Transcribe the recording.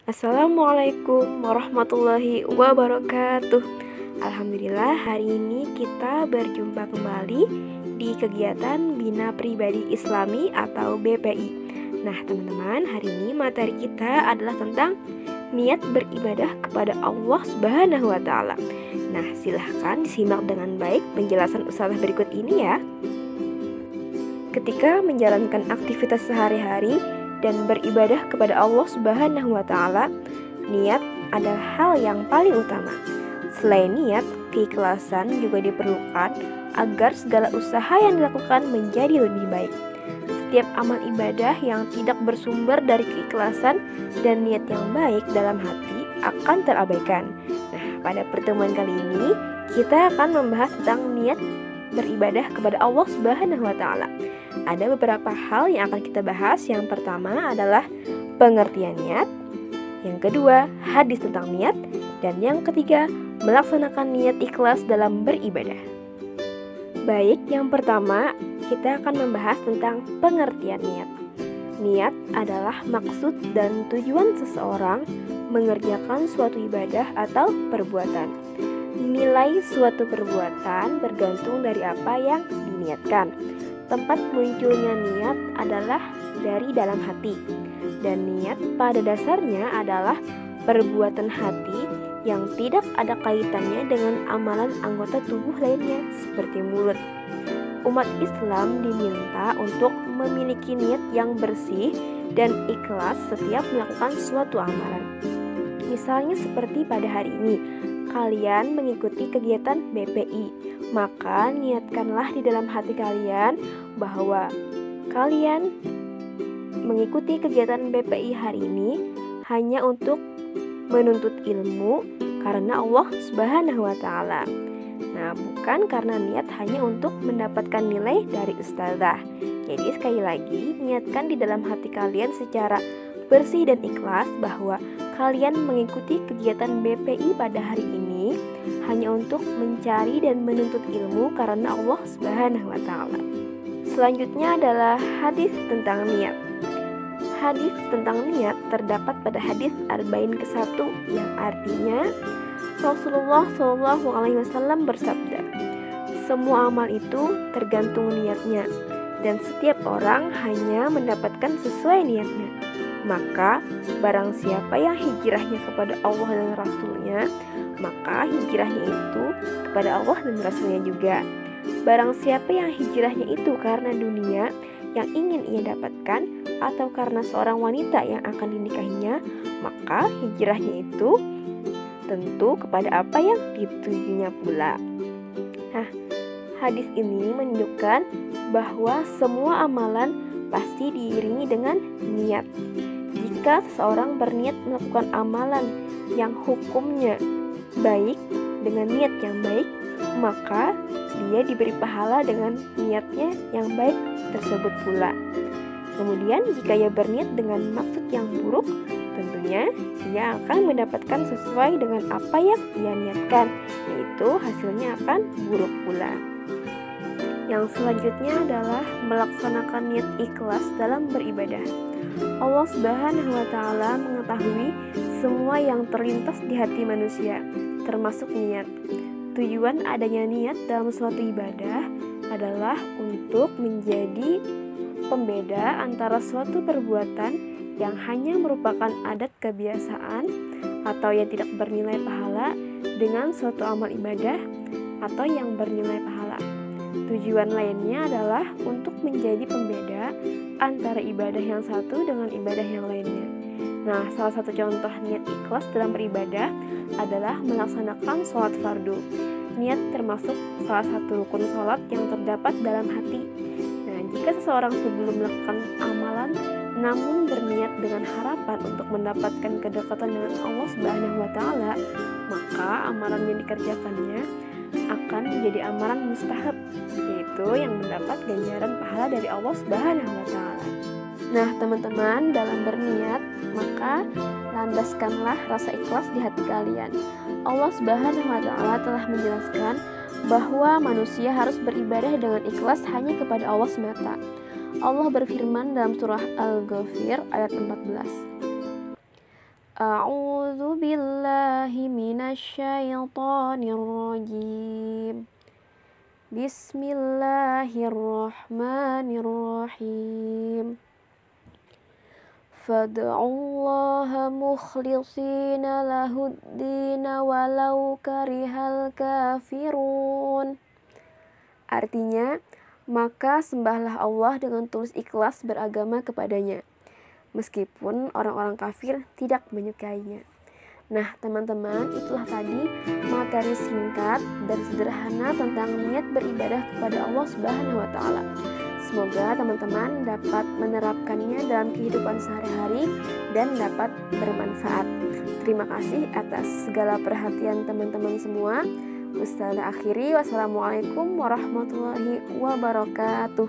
Assalamualaikum warahmatullahi wabarakatuh. Alhamdulillah, hari ini kita berjumpa kembali di kegiatan Bina Pribadi Islami atau BPI. Nah teman-teman, hari ini materi kita adalah tentang niat beribadah kepada Allah Subhanahu wa Ta'ala. Nah silahkan disimak dengan baik penjelasan ustazah berikut ini ya. Ketika menjalankan aktivitas sehari-hari dan beribadah kepada Allah Subhanahu wa Ta'ala, niat adalah hal yang paling utama. Selain niat, keikhlasan juga diperlukan agar segala usaha yang dilakukan menjadi lebih baik. Setiap amal ibadah yang tidak bersumber dari keikhlasan dan niat yang baik dalam hati akan terabaikan. Nah, pada pertemuan kali ini kita akan membahas tentang niat beribadah kepada Allah Subhanahu wa Ta'ala. Ada beberapa hal yang akan kita bahas. Yang pertama adalah pengertian niat, yang kedua hadis tentang niat, dan yang ketiga melaksanakan niat ikhlas dalam beribadah. Baik, yang pertama kita akan membahas tentang pengertian niat. Niat adalah maksud dan tujuan seseorang mengerjakan suatu ibadah atau perbuatan. Nilai suatu perbuatan bergantung dari apa yang diniatkan. Tempat munculnya niat adalah dari dalam hati, dan niat pada dasarnya adalah perbuatan hati yang tidak ada kaitannya dengan amalan anggota tubuh lainnya seperti mulut. Umat Islam diminta untuk memiliki niat yang bersih dan ikhlas setiap melakukan suatu amalan. Misalnya seperti pada hari ini, kalian mengikuti kegiatan BPI, maka niatkanlah di dalam hati kalian bahwa kalian mengikuti kegiatan BPI hari ini hanya untuk menuntut ilmu karena Allah Subhanahu wa Ta'ala. Nah, bukan karena niat hanya untuk mendapatkan nilai dari ustazah. Jadi sekali lagi, niatkan di dalam hati kalian secara bersih dan ikhlas bahwa kalian mengikuti kegiatan BPI pada hari ini hanya untuk mencari dan menuntut ilmu karena Allah Subhanahu wa Ta'ala. Selanjutnya adalah hadis tentang niat. Hadis tentang niat terdapat pada hadis Arba'in ke-1 yang artinya Rasulullah SAW bersabda, semua amal itu tergantung niatnya, dan setiap orang hanya mendapatkan sesuai niatnya. Maka barang siapa yang hijrahnya kepada Allah dan Rasulnya, maka hijrahnya itu kepada Allah dan Rasulnya juga. Barang siapa yang hijrahnya itu karena dunia yang ingin ia dapatkan, atau karena seorang wanita yang akan dinikahinya, maka hijrahnya itu tentu kepada apa yang ditujunya pula. Nah, hadis ini menunjukkan bahwa semua amalan pasti diiringi dengan niat. Jika seseorang berniat melakukan amalan yang hukumnya baik dengan niat yang baik, maka dia diberi pahala dengan niatnya yang baik tersebut pula. Kemudian jika ia berniat dengan maksud yang buruk, tentunya ia akan mendapatkan sesuai dengan apa yang ia niatkan, yaitu hasilnya akan buruk pula. Yang selanjutnya adalah melaksanakan niat ikhlas dalam beribadah. Allah Subhanahu wa Ta'ala mengetahui semua yang terlintas di hati manusia, termasuk niat. Tujuan adanya niat dalam suatu ibadah adalah untuk menjadi pembeda antara suatu perbuatan yang hanya merupakan adat kebiasaan atau yang tidak bernilai pahala dengan suatu amal ibadah atau yang bernilai pahala. Tujuan lainnya adalah untuk menjadi pembeda antara ibadah yang satu dengan ibadah yang lainnya. Nah, salah satu contoh niat ikhlas dalam beribadah adalah melaksanakan sholat fardu. Niat termasuk salah satu rukun sholat yang terdapat dalam hati. Nah, jika seseorang sebelum melakukan amalan namun berniat dengan harapan untuk mendapatkan kedekatan dengan Allah Subhanahu wa Ta'ala, maka amalan yang dikerjakannya akan menjadi amalan mustahab, yaitu yang mendapat ganjaran pahala dari Allah Subhanahu wa Ta'ala. Nah teman-teman, dalam berniat maka landaskanlah rasa ikhlas di hati kalian. Allah Subhanahu wa Ta'ala telah menjelaskan bahwa manusia harus beribadah dengan ikhlas hanya kepada Allah semata. Allah berfirman dalam surah Al-Ghafir ayat 14, A'udzu billahi minasyaitonir rajim. Bismillahirrahmanirrahim. Fad'ullaha mukhlishina lahuddina walau karihal kafirun. Artinya, maka sembahlah Allah dengan tulus ikhlas beragama kepadanya, meskipun orang-orang kafir tidak menyukainya. Nah, teman-teman, itulah tadi materi singkat dan sederhana tentang niat beribadah kepada Allah Subhanahu wa taala. Semoga teman-teman dapat menerapkannya dalam kehidupan sehari-hari dan dapat bermanfaat. Terima kasih atas segala perhatian teman-teman semua. Wassalamualaikum warahmatullahi wabarakatuh.